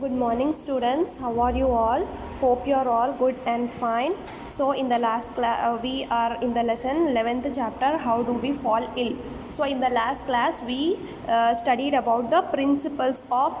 Good morning, students. How are you all? Hope you are all good and fine. So, in the last class, we are in the lesson 11th chapter. How do we fall ill? So, in the last class, we studied about the principles of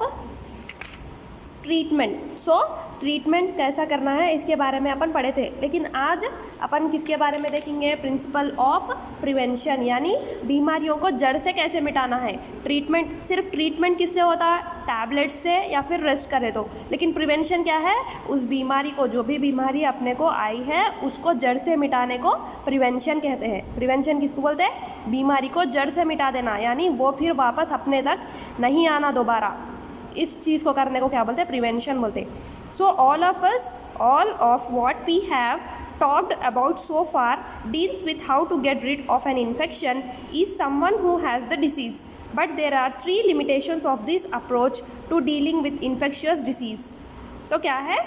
treatment. So treatment कैसा करना है इसके बारे में अपन पढ़े थे, लेकिन आज अपन किसके बारे में देखेंगे? प्रिंसिपल ऑफ प्रिवेंशन, यानी बीमारियों को जड़ से कैसे मिटाना है. ट्रीटमेंट, सिर्फ ट्रीटमेंट किससे होता है? टैबलेट से या फिर रेस्ट करे तो. लेकिन प्रिवेंशन क्या है? उस बीमारी को, जो भी बीमारी अपने को आई है उसको जड़ से मिटाने को प्रिवेंशन कहते हैं. प्रिवेंशन किसको बोलते हैं? बीमारी को जड़ से मिटा देना, यानी वो फिर वापस अपने तक नहीं आना दोबारा. इस चीज़ को करने को क्या बोलते हैं? प्रिवेंशन बोलते हैं. So all of what we have talked about so far deals with how to get rid of an infection is someone who has the disease, but there are 3 limitations of this approach to dealing with infectious disease. तो क्या है?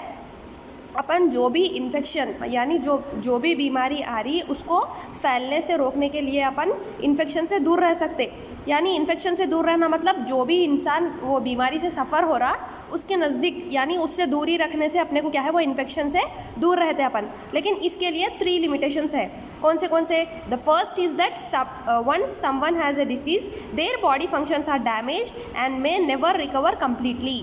अपन जो भी infection, यानी जो भी बीमारी आ रही है उसको फैलने से रोकने के लिए अपन इन्फेक्शन से दूर रह सकते. यानी इन्फेक्शन से दूर रहना मतलब जो भी इंसान वो बीमारी से सफ़र हो रहा उसके नज़दीक, यानी उससे दूरी रखने से अपने को क्या है, वो इन्फेक्शन से दूर रहते हैं अपन. लेकिन इसके लिए 3 लिमिटेशंस है. कौन से? The first is that once someone has a disease their body functions are damaged and may never recover completely.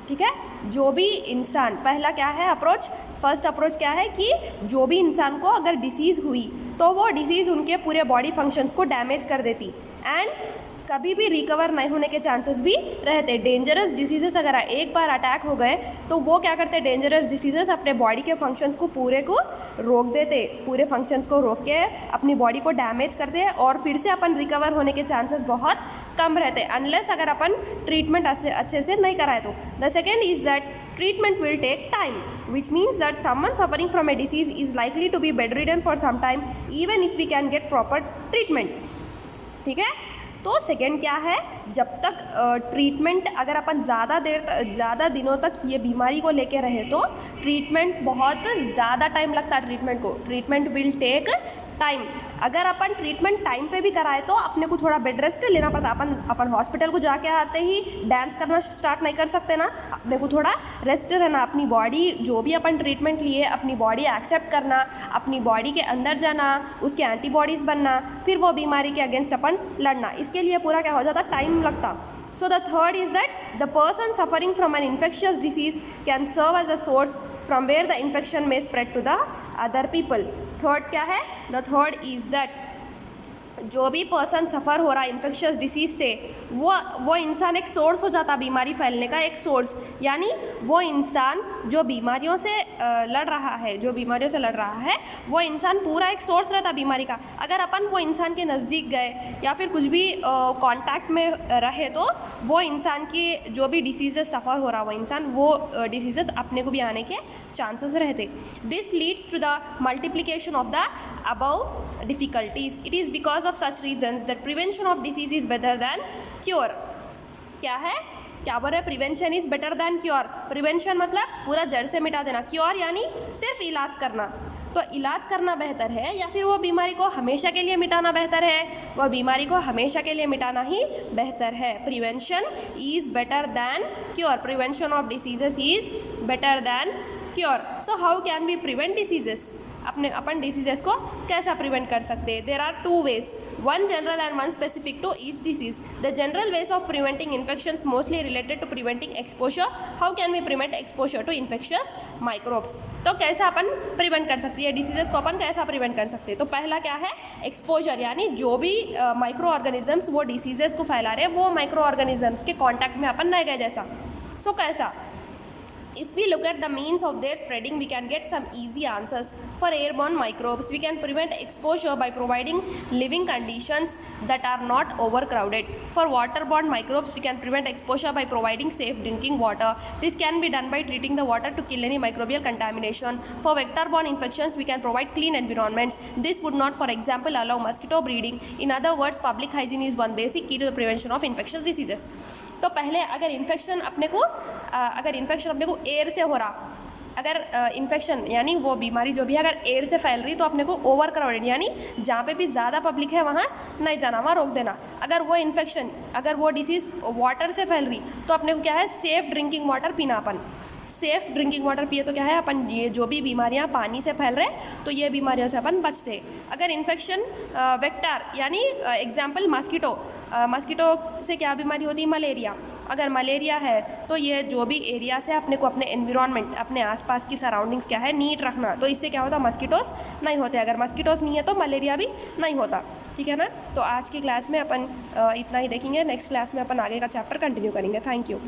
ठीक है. जो भी इंसान, पहला क्या है अप्रोच? फर्स्ट अप्रोच क्या है कि जो भी इंसान को अगर डिसीज़ हुई तो वो डिसीज़ उनके पूरे बॉडी फंक्शंस को डैमेज कर देती एंड कभी भी रिकवर नहीं होने के चांसेस भी रहते. डेंजरस डिसीजेस अगर एक बार अटैक हो गए तो वो क्या करते? डेंजरस डिसीजेस अपने बॉडी के फंक्शंस को पूरे को रोक देते, पूरे फंक्शंस को रोक के अपनी बॉडी को डैमेज करते हैं और फिर से अपन रिकवर होने के चांसेस बहुत कम रहते हैं, अनलेस अगर अपन ट्रीटमेंट अच्छे से नहीं कराए तो. The second is that treatment will take time, which means that someone suffering from a disease is likely to be bedridden for some time even if we can get proper treatment. ठीक है. तो second क्या है? जब तक treatment, अगर अपन ज़्यादा दिनों तक ये बीमारी को लेके रहे तो ट्रीटमेंट बहुत ज़्यादा टाइम लगता है. Treatment will take time. अगर अपन ट्रीटमेंट टाइम पे भी कराए तो अपने को थोड़ा बेड रेस्ट लेना पड़ता. अपन हॉस्पिटल को जाके आते ही डांस करना स्टार्ट नहीं कर सकते ना. अपने को थोड़ा रेस्ट रहना, अपनी बॉडी, जो भी अपन ट्रीटमेंट लिए अपनी बॉडी एक्सेप्ट करना, अपनी बॉडी के अंदर जाना, उसके एंटीबॉडीज़ बनना, फिर वो बीमारी के अगेंस्ट अपन लड़ना. इसके लिए पूरा क्या हो जाता? टाइम लगता. So the third is that the person suffering from an infectious disease can serve as a source from where the infection may spread to the other people. Third क्या है? द थर्ड इज़ दैट जो भी person सफ़र हो रहा है infectious disease से, वो इंसान एक सोर्स हो जाता, बीमारी फैलने का एक सोर्स. यानी वो इंसान जो बीमारियों से लड़ रहा है वो इंसान पूरा एक सोर्स रहता बीमारी का. अगर अपन वो इंसान के नज़दीक गए या फिर कुछ भी कांटेक्ट में रहे तो वो इंसान की जो भी डिसीजेस सफ़र हो रहा वो इंसान, वो डिसीजेस अपने को भी आने के चांसेस रहते. This leads to the multiplication of the above difficulties. It is because of such reasons that prevention of disease is better than cure. क्या है? क्या बोल रहे हैं? Prevention is better than cure. Prevention मतलब पूरा जड़ से मिटा देना, क्योर यानी सिर्फ इलाज करना. तो इलाज करना बेहतर है या फिर वो बीमारी को हमेशा के लिए मिटाना बेहतर है? वो बीमारी को हमेशा के लिए मिटाना ही बेहतर है. Prevention is better than cure. Prevention of diseases is better than cure. So how can we prevent diseases? अपन डिसीजेस को कैसा प्रिवेंट कर सकते हैं? There are 2 ways, one general and one specific to each disease. The general ways of preventing infections mostly related to preventing exposure. How can we prevent exposure to infectious microbes? तो कैसा अपन prevent कर सकते हैं diseases को? अपन कैसा prevent कर सकते हैं? तो पहला क्या है? एक्सपोजर, यानी जो भी माइक्रो ऑर्गेनिजम्स वो डिसीजेस को फैला रहे हैं वो माइक्रो ऑर्गेनिजम्स के कॉन्टैक्ट में अपन रह गए जैसा. सो कैसा? If we look at the means of their spreading, we can get some easy answers. For airborne microbes, we can prevent exposure by providing living conditions that are not overcrowded. For waterborne microbes, we can prevent exposure by providing safe drinking water. This can be done by treating the water to kill any microbial contamination. For vector-borne infections, we can provide clean environments. This would not, for example, allow mosquito breeding. In other words, public hygiene is one basic key to the prevention of infectious diseases. तो पहले अगर infection अपने को air से हो रहा अगर infection यानी वो बीमारी जो भी है अगर एयर से फैल रही तो अपने को ओवर क्राउडेड यानी जहाँ पे भी ज़्यादा पब्लिक है वहाँ नहीं जाना, वहाँ रोक देना। अगर वो इन्फेक्शन अगर वो डिसीज़ वाटर से फैल रही तो अपने को क्या है सेफ़ ड्रिंकिंग वाटर पीना। अपन सेफ़ ड्रिंकिंग वाटर पिए तो क्या है अपन ये जो भी बीमारियाँ पानी से फैल रहे तो ये बीमारियों से अपन बचते। अगर इन्फेक्शन वेक्टर यानी एग्जाम्पल मस्कीटो से क्या बीमारी होती है, मलेरिया। अगर मलेरिया है तो ये जो भी एरिया से अपने को अपने एनवायरनमेंट अपने आसपास की सराउंडिंग्स क्या है नीट रखना, तो इससे क्या होता मस्कीटोस नहीं होते। अगर मस्कीटोस नहीं है तो मलेरिया भी नहीं होता। ठीक है ना। तो आज की क्लास में अपन इतना ही देखेंगे, नेक्स्ट क्लास में अपन आगे का चैप्टर कंटिन्यू करेंगे। Thank you.